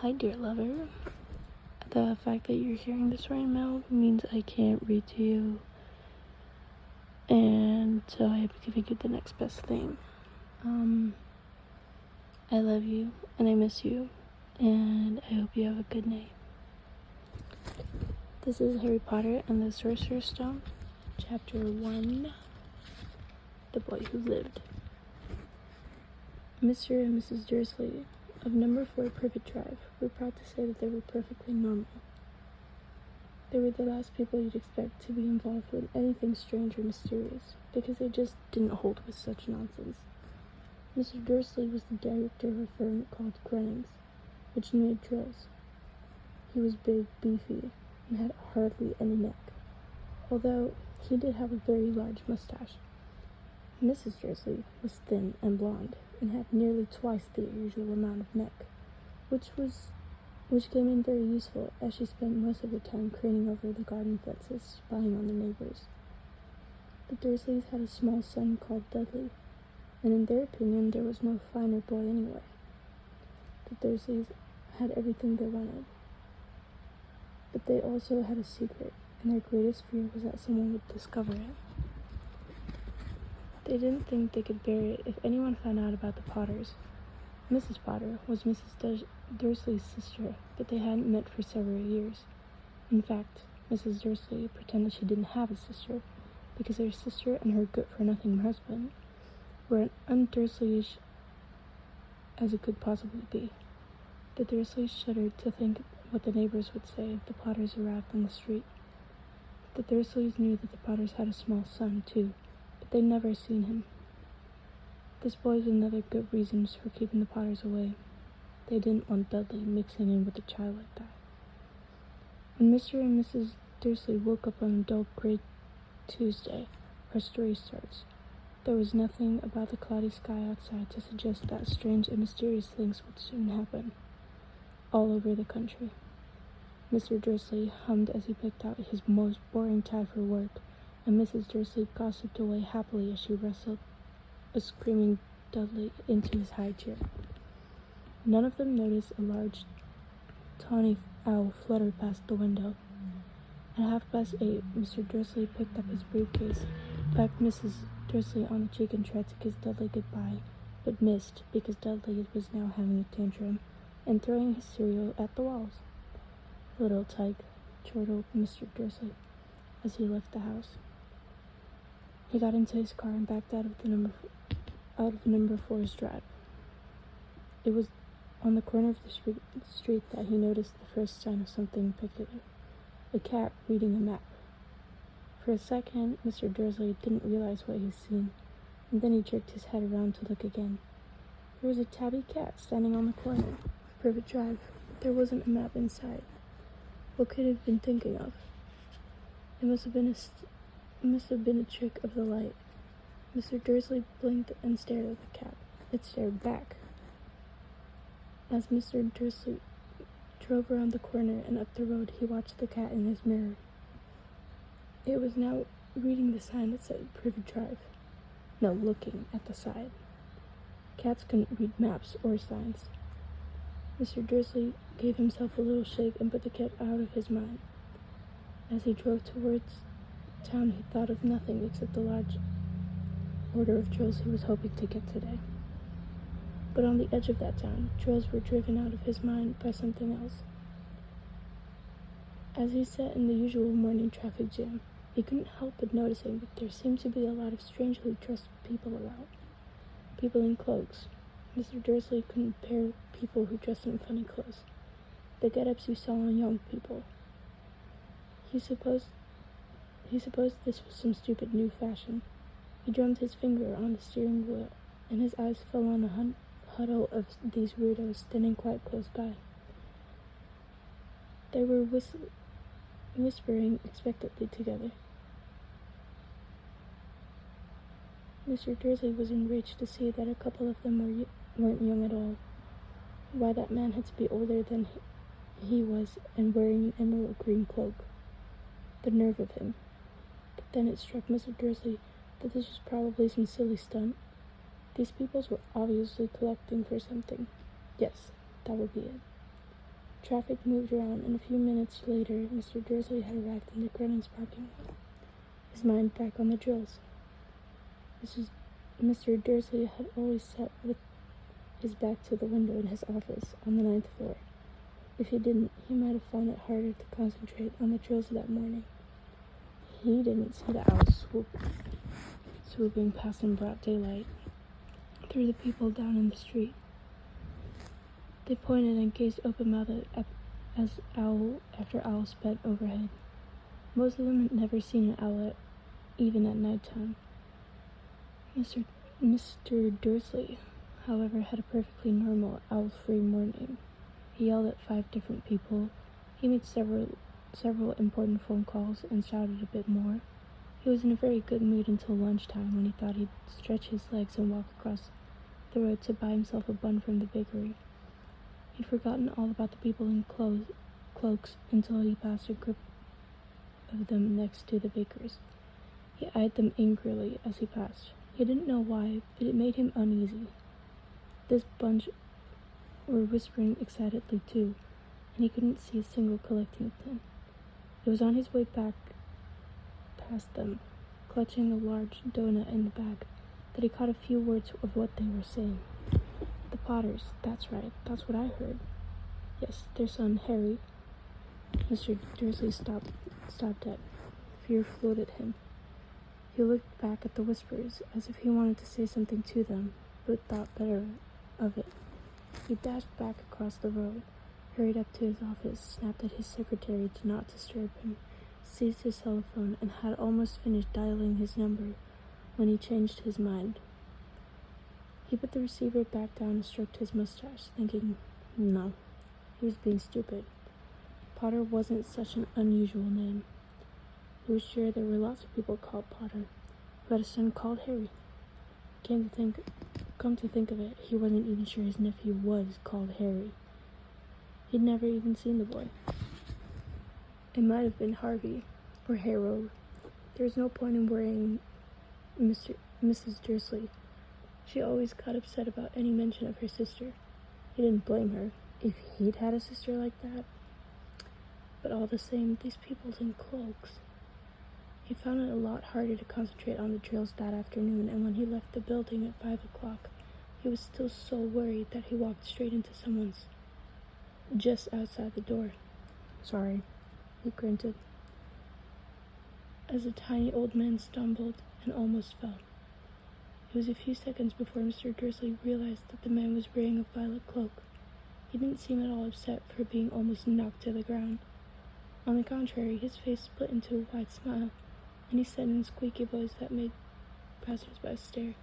Hi, dear lover. The fact that you're hearing this right now means I can't read to you, and so I am giving you the next best thing. I love you, and I miss you, and I hope you have a good night. This is Harry Potter and the Sorcerer's Stone, Chapter 1, The Boy Who Lived. Mr. and Mrs. Dursley of number 4 Privet Drive were proud to say that they were perfectly normal. They were the last people you'd expect to be involved with anything strange or mysterious, because they just didn't hold with such nonsense. Mr. Dursley was the director of a firm called Grunnings, which made drills. He was big, beefy, and had hardly any neck, although he did have a very large mustache. Mrs. Dursley was thin and blonde, and had nearly twice the usual amount of neck, which came in very useful, as she spent most of her time craning over the garden fences, spying on the neighbors. The Dursleys had a small son called Dudley, and in their opinion there was no finer boy anywhere. The Dursleys had everything they wanted, but they also had a secret, and their greatest fear was that someone would discover it. They didn't think they could bear it if anyone found out about the Potters. Mrs. Potter was Mrs. Dursley's sister, but they hadn't met for several years. In fact, Mrs. Dursley pretended she didn't have a sister, because her sister and her good-for-nothing husband were as un-Dursleyish as it could possibly be. The Dursleys shuddered to think what the neighbors would say if the Potters arrived on the street. The Dursleys knew that the Potters had a small son, too, but they'd never seen him. This boy was another good reason for keeping the Potters away. They didn't want Dudley mixing in with a child like that. When Mr. and Mrs. Dursley woke up on a dull gray Tuesday, our story starts. There was nothing about the cloudy sky outside to suggest that strange and mysterious things would soon happen. All over the country. Mr. Dursley hummed as he picked out his most boring tie for work, and Mrs. Dursley gossiped away happily as she wrestled a screaming Dudley into his high chair. None of them noticed a large, tawny owl flutter past the window. At 8:30, Mr. Dursley picked up his briefcase, pecked Mrs. Dursley on the cheek, and tried to kiss Dudley goodbye, but missed because Dudley was now having a tantrum and throwing his cereal at the walls. "Little tyke," chortled Mr. Dursley as he left the house. He got into his car and backed out of number 4's drive. It was on the corner of the street that he noticed the first sign of something peculiar: a cat reading a map. For a second, Mr. Dursley didn't realize what he'd seen, and then he jerked his head around to look again. There was a tabby cat standing on the corner of Privet Drive. There wasn't a map inside. What could he have been thinking of? It must have been a trick of the light. Mr. Dursley blinked and stared at the cat. It stared back. As Mr. Dursley drove around the corner and up the road, he watched the cat in his mirror. It was now reading the sign that said Privet Drive. No, looking at the sign. Cats couldn't read maps or signs. Mr. Dursley gave himself a little shake and put the cat out of his mind. As he drove towards town, he thought of nothing except the large order of drills he was hoping to get today. But on the edge of that town, drills were driven out of his mind by something else. As he sat in the usual morning traffic jam, he couldn't help but noticing that there seemed to be a lot of strangely dressed people around. People in cloaks. Mr. Dursley couldn't bear people who dressed in funny clothes, the get-ups you saw on young people. He supposed this was some stupid new fashion. He drummed his finger on the steering wheel, and his eyes fell on a huddle of these weirdos standing quite close by. They were whispering expectantly together. Mr. Dursley was enraged to see that a couple of them weren't young at all. Why, that man had to be older than he was and wearing an emerald green cloak. The nerve of him. But then it struck Mr. Dursley that this was probably some silly stunt. These peoples were obviously collecting for something. Yes, that would be it. Traffic moved around, and a few minutes later, Mr. Dursley had arrived in the Grennan's parking lot, his mind back on the drills. Mr. Dursley had always sat with his back to the window in his office on the 9th floor. If he didn't, he might have found it harder to concentrate on the drills that morning. He didn't see the owls swooping past in broad daylight through the people down in the street. They pointed and gazed open-mouthed as owl after owl sped overhead. Most of them had never seen an owl, even at nighttime. Mr. Dursley, however, had a perfectly normal owl-free morning. He yelled at 5 different people. He made several important phone calls and shouted a bit more. He was in a very good mood until lunchtime, when he thought he'd stretch his legs and walk across the road to buy himself a bun from the bakery. He'd forgotten all about the people in cloaks until he passed a group of them next to the bakers. He eyed them angrily as he passed. He didn't know why, but it made him uneasy. This bunch were whispering excitedly too, and he couldn't see a single collecting tin. It was on his way back past them, clutching a large donut in the bag, that he caught a few words of what they were saying. The Potters, that's right, that's what I heard. Yes, their son, Harry. Mr. Dursley stopped dead. Fear floated him. He looked back at the whispers, as if he wanted to say something to them, but thought better of it. He dashed back across the road, hurried up to his office, snapped at his secretary to not disturb him, seized his telephone, and had almost finished dialing his number when he changed his mind. He put the receiver back down and stroked his mustache, thinking, no, he was being stupid. Potter wasn't such an unusual name. He was sure there were lots of people called Potter who had a son called Harry. Come to think of it, he wasn't even sure his nephew was called Harry. He'd never even seen the boy. It might have been Harvey or Harold. There was no point in worrying Mrs. Dursley. She always got upset about any mention of her sister. He didn't blame her if he'd had a sister like that. But all the same, these people in cloaks. He found it a lot harder to concentrate on the drills that afternoon, and when he left the building at 5 o'clock, he was still so worried that he walked straight into someone's just outside the door. Sorry, he grunted, as a tiny old man stumbled and almost fell. It was a few seconds before Mr. Dursley realized that the man was wearing a violet cloak. He didn't seem at all upset for being almost knocked to the ground. On the contrary, his face split into a wide smile, and he said in a squeaky voice that made passers-by stare,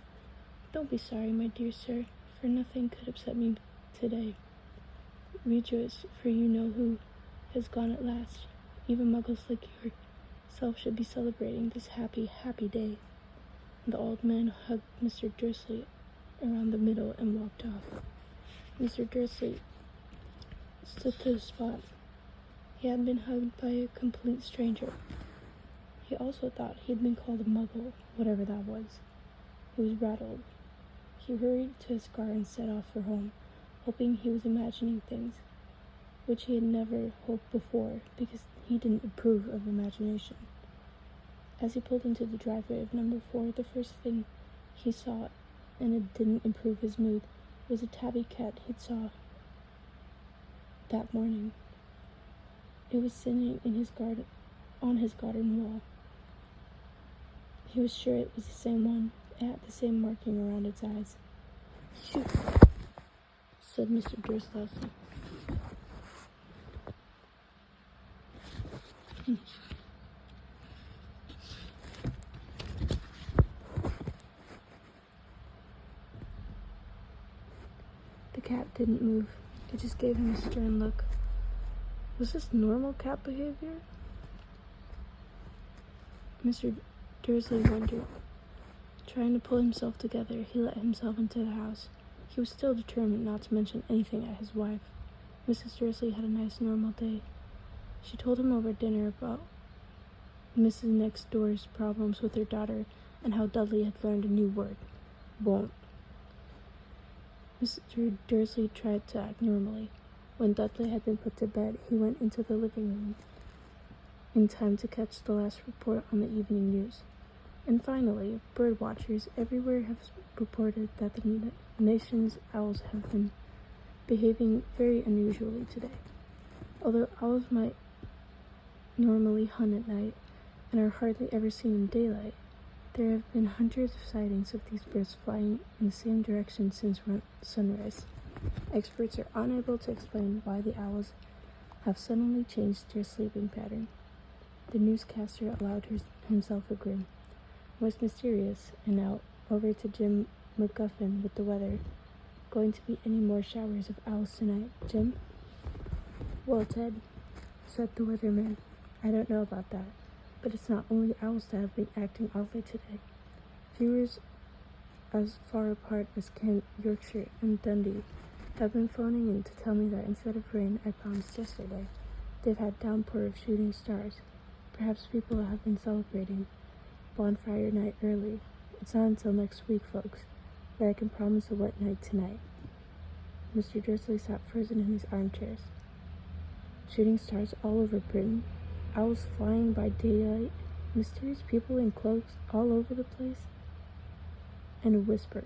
"Don't be sorry, my dear sir, for nothing could upset me today. Rejoice, for you know who has gone at last. Even muggles like yourself should be celebrating this happy, happy day." And the old man hugged Mr. Dursley around the middle and walked off. Mr. Dursley stood to the spot. He had been hugged by a complete stranger. He also thought he had been called a muggle, whatever that was. He was rattled. He hurried to his car and set off for home, hoping he was imagining things, which he had never hoped before, because he didn't approve of imagination. As he pulled into the driveway of number 4, the first thing he saw, and it didn't improve his mood, was a tabby cat he'd saw that morning. It was sitting in his garden, on his garden wall. He was sure it was the same one. It had the same marking around its eyes. "Shoot," said Mr. Dursley. The cat didn't move. It just gave him a stern look. Was this normal cat behavior? Mr. Dursley wondered. Trying to pull himself together, he let himself into the house. He was still determined not to mention anything at his wife. Mrs. Dursley had a nice, normal day. She told him over dinner about Mrs. Next Door's problems with her daughter and how Dudley had learned a new word, won't. Mr. Dursley tried to act normally. When Dudley had been put to bed, he went into the living room in time to catch the last report on the evening news. And finally, bird watchers everywhere have reported that the nation's owls have been behaving very unusually today. Although owls might normally hunt at night and are hardly ever seen in daylight, there have been hundreds of sightings of these birds flying in the same direction since sunrise. Experts are unable to explain why the owls have suddenly changed their sleeping pattern. The newscaster allowed himself a grin. Was mysterious, and now over to Jim McGuffin with the weather. Going to be any more showers of owls tonight, Jim? Well, Ted, said the weatherman, I don't know about that, but it's not only owls that have been acting oddly today. Viewers as far apart as Kent, Yorkshire, and Dundee have been phoning in to tell me that instead of rain I promised yesterday, they've had downpour of shooting stars. Perhaps people have been celebrating bonfire night early. It's not until next week, folks, that I can promise a wet night tonight. Mr. Dursley sat frozen in his armchairs. Shooting stars all over Britain, owls flying by daylight, mysterious people in cloaks all over the place, and a whisper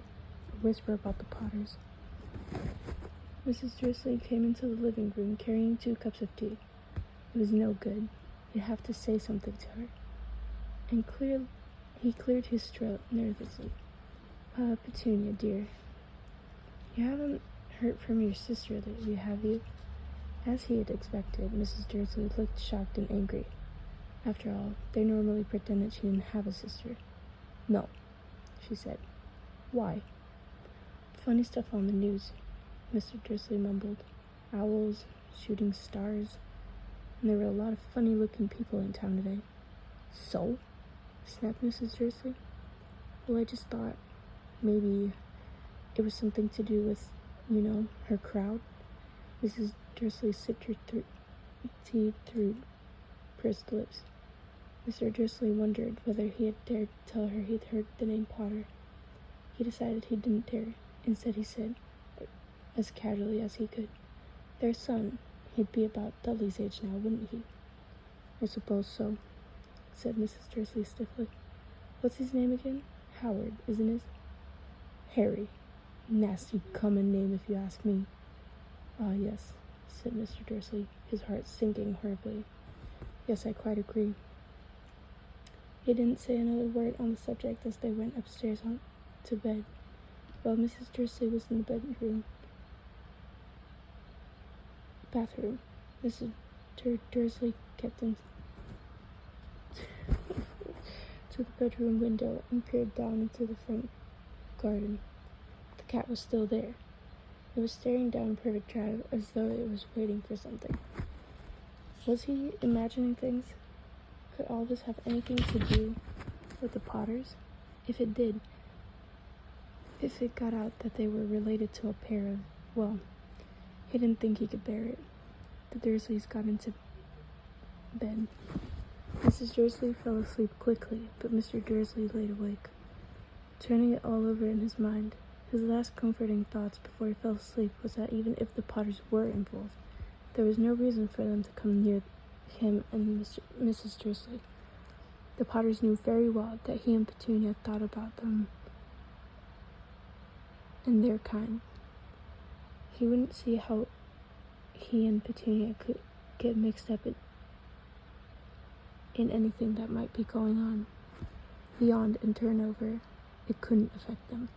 about the Potters. Mrs. Dursley came into the living room carrying 2 cups of tea. It was no good. You'd have to say something to her. And he cleared his throat nervously. Petunia, dear, you haven't heard from your sister lately, have you? As he had expected, Mrs. Dursley looked shocked and angry. After all, they normally pretend that she didn't have a sister. No, she said. Why? Funny stuff on the news, Mr. Dursley mumbled. Owls, shooting stars, and there were a lot of funny-looking people in town today. So? Snapped Mrs. Dursley. Well, I just thought maybe it was something to do with, her crowd. Mrs. Dursley sipped her tea through pursed lips. Mr. Dursley wondered whether he had dared tell her he'd heard the name Potter. He decided he didn't dare. Instead, he said, as casually as he could, their son. He'd be about Dudley's age now, wouldn't he? I suppose so, said Mrs. Dursley stiffly. What's his name again? Howard, isn't it? Harry. Nasty common name, if you ask me. Ah, yes, said Mr. Dursley, his heart sinking horribly. Yes, I quite agree. He didn't say another word on the subject as they went upstairs to bed. While Mrs. Dursley was in the bathroom, Mrs. Dursley kept him to the bedroom window and peered down into the front garden. The cat was still there. It was staring down Privet Drive as though it was waiting for something. Was he imagining things? Could all this have anything to do with the Potters? If it did, if it got out that they were related to a pair of, well, he didn't think he could bear it. The Dursleys got into bed. Mrs. Dursley fell asleep quickly, but Mr. Dursley laid awake, turning it all over in his mind. His last comforting thoughts before he fell asleep was that even if the Potters were involved, there was no reason for them to come near him and Mrs. Dursley. The Potters knew very well that he and Petunia thought about them and their kind. He wouldn't see how he and Petunia could get mixed up in anything that might be going on. Beyond and turnover, it couldn't affect them.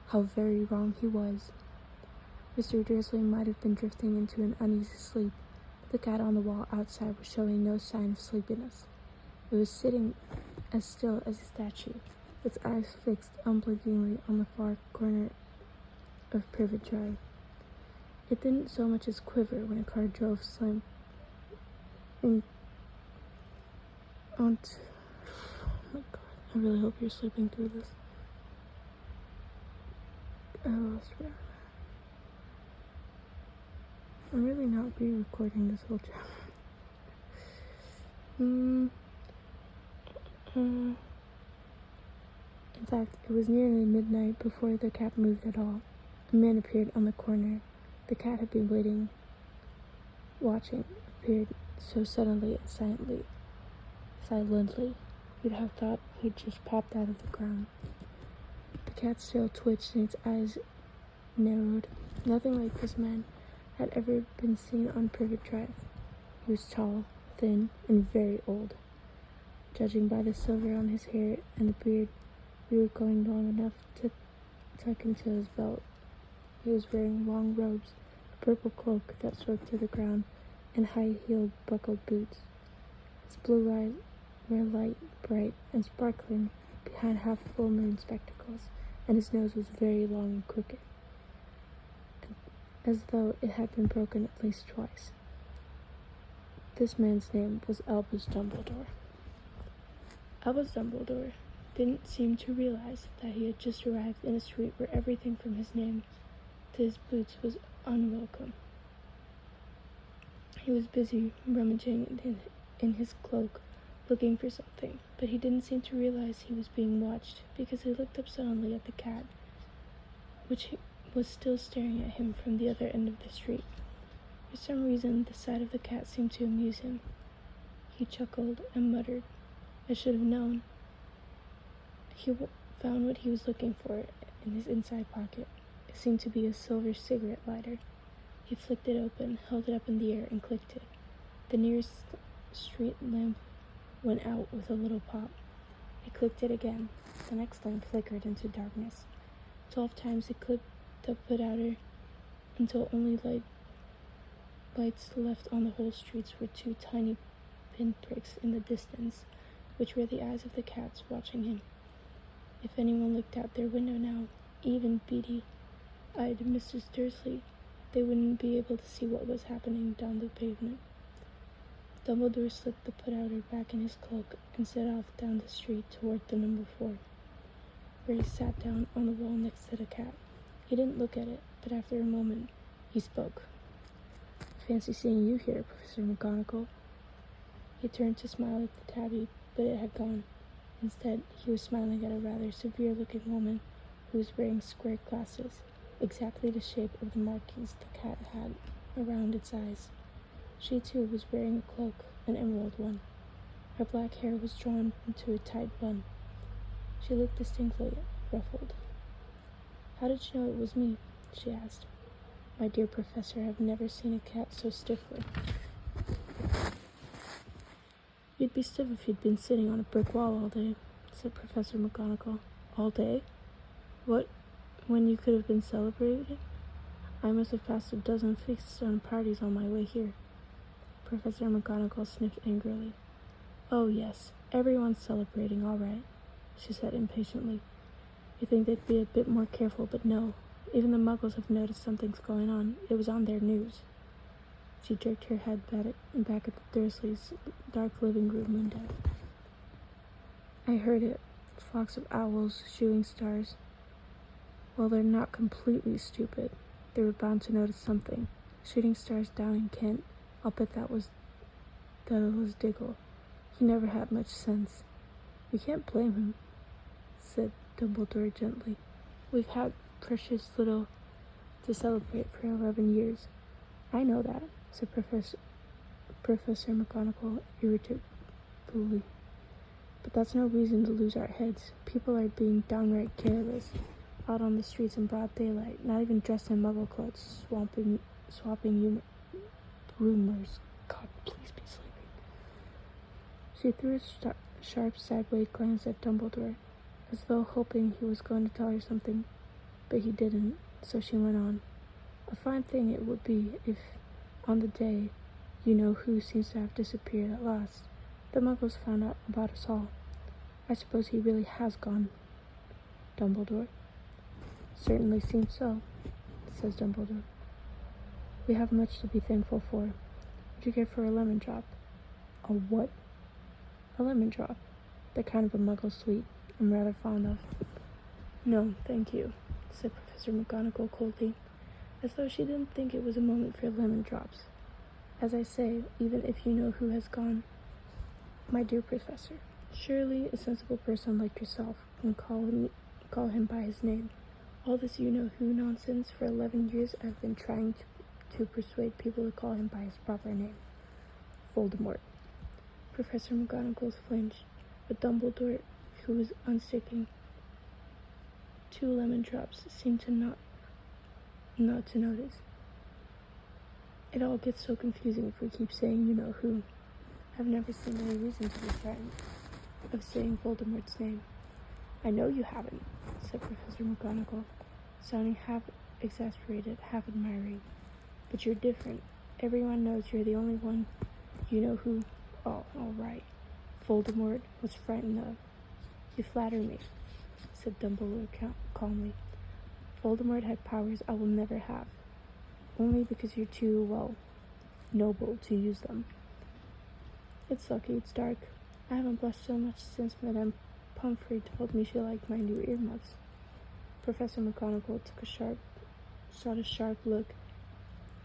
How very wrong he was. Mr. Dursley might have been drifting into an uneasy sleep, but the cat on the wall outside was showing no sign of sleepiness. It was sitting as still as a statue, its eyes fixed unblinkingly on the far corner of Privet Drive. It didn't so much as quiver when a car drove slam in onto... Oh my god, I really hope you're sleeping through this. I lost where I'm really not re-recording this whole channel. In fact, it was nearly midnight before the cat moved at all. A man appeared on the corner. The cat had been waiting watching, appeared so suddenly and silently, you'd have thought he'd just popped out of the ground. The cat's tail twitched and its eyes narrowed. Nothing like this man had ever been seen on Privet Drive. He was tall, thin, and very old. Judging by the silver on his hair and the beard, we were going long enough to tuck into his belt. He was wearing long robes, a purple cloak that swept to the ground, and high-heeled buckled boots. His blue eyes were light, bright, and sparkling behind half-full moon spectacles, and his nose was very long and crooked, as though it had been broken at least twice. This man's name was Albus Dumbledore. Albus Dumbledore didn't seem to realize that he had just arrived in a street where everything from his name to his boots was unwelcome. He was busy rummaging in his cloak, looking for something, but he didn't seem to realize he was being watched because he looked up suddenly at the cat, which was still staring at him from the other end of the street. For some reason, the sight of the cat seemed to amuse him. He chuckled and muttered, "I should have known." He found what he was looking for in his inside pocket. It seemed to be a silver cigarette lighter. He flicked it open, held it up in the air, and clicked it. The nearest street lamp went out with a little pop. He clicked it again. The next lamp flickered into darkness. 12 times he clicked the put-outer until only lights left on the whole streets were 2 tiny pinpricks in the distance, which were the eyes of the cats watching him. If anyone looked out their window now, even beady-eyed Mrs. Dursley, they wouldn't be able to see what was happening down the pavement. Dumbledore slipped the put-outer back in his cloak and set off down the street toward the number 4, where he sat down on the wall next to the cat. He didn't look at it, but after a moment, he spoke. "Fancy seeing you here, Professor McGonagall." He turned to smile at the tabby, but it had gone. Instead, he was smiling at a rather severe-looking woman who was wearing square glasses, exactly the shape of the markings the cat had around its eyes. She, too, was wearing a cloak, an emerald one. Her black hair was drawn into a tight bun. She looked distinctly ruffled. "How did you know it was me?" she asked. "My dear Professor, I've never seen a cat so stiffly." "You'd be stiff if you'd been sitting on a brick wall all day," said Professor McGonagall. "All day? What, when you could have been celebrating? I must have passed a dozen feasts and parties on my way here." Professor McGonagall sniffed angrily. "Oh, yes, everyone's celebrating, all right," she said impatiently. "You think they'd be a bit more careful, but no. Even the Muggles have noticed something's going on. It was on their news." She jerked her head back at the Dursleys' dark living room window. "I heard it. Flocks of owls, shooting stars. Well, they're not completely stupid. They were bound to notice something. Shooting stars down in Kent. I'll bet that was Diggle. He never had much sense." "We can't blame him," said Dumbledore gently. "We've had precious little to celebrate for 11 years. "I know that," said Professor McGonagall irritably. "But that's no reason to lose our heads. People are being downright careless, out on the streets in broad daylight, not even dressed in Muggle clothes, swapping rumors. God, please be sleeping." She threw a sharp sideways glance at Dumbledore, as though hoping he was going to tell her something, but he didn't, so she went on. "A fine thing it would be if, on the day you-know-who seems to have disappeared at last, the Muggles found out about us all. I suppose he really has gone, Dumbledore?" "Certainly seems so," says Dumbledore. "We have much to be thankful for. What'd you get for a lemon drop?" "A what?" "A lemon drop. The kind of a Muggle sweet I'm rather fond of." "No, thank you," said Professor McGonagall coldly, as though she didn't think it was a moment for lemon drops. "As I say, even if you know who has gone, my dear Professor, surely a sensible person like yourself can call him by his name. All this you-know-who nonsense for 11 years I've been trying to persuade people to call him by his proper name, Voldemort. Professor McGonagall flinched, but Dumbledore, who was unsticking 2 lemon drops, seemed to not to notice. It all gets so confusing if we keep saying you know who. I've never seen any reason to be frightened of saying Voldemort's name. I know you haven't, said Professor McGonagall, sounding half exasperated, half admiring. But you're different. Everyone knows you're the only one you know who. Oh, all right. Voldemort was frightened of. You flatter me, said Dumbledore calmly. Voldemort had powers I will never have, only because you're too, well, noble to use them. It's lucky it's dark. I haven't blushed so much since Madame Pomfrey told me she liked my new earmuffs. Professor McGonagall shot a sharp look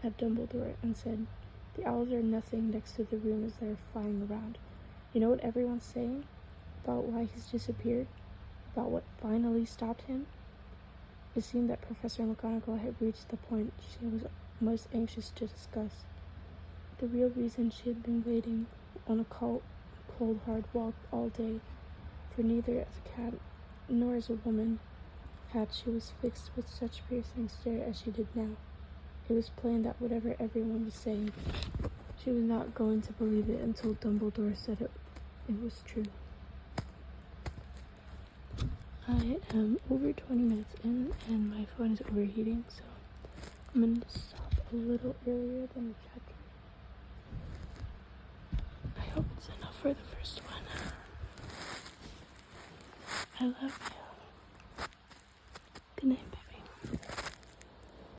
at Dumbledore and said, "The owls are nothing next to the rumors that are flying around. You know what everyone's saying? About why he's disappeared? About what finally stopped him?" It seemed that Professor McGonagall had reached the point she was most anxious to discuss. The real reason she had been waiting on a cold, hard walk all day, for neither as a cat nor as a woman had she was fixed with such piercing stare as she did now. It was plain that whatever everyone was saying, she was not going to believe it until Dumbledore said it was true. I am over 20 minutes in and my phone is overheating, so I'm going to stop a little earlier than the chapter. I hope it's enough for the first one. I love you. Good night.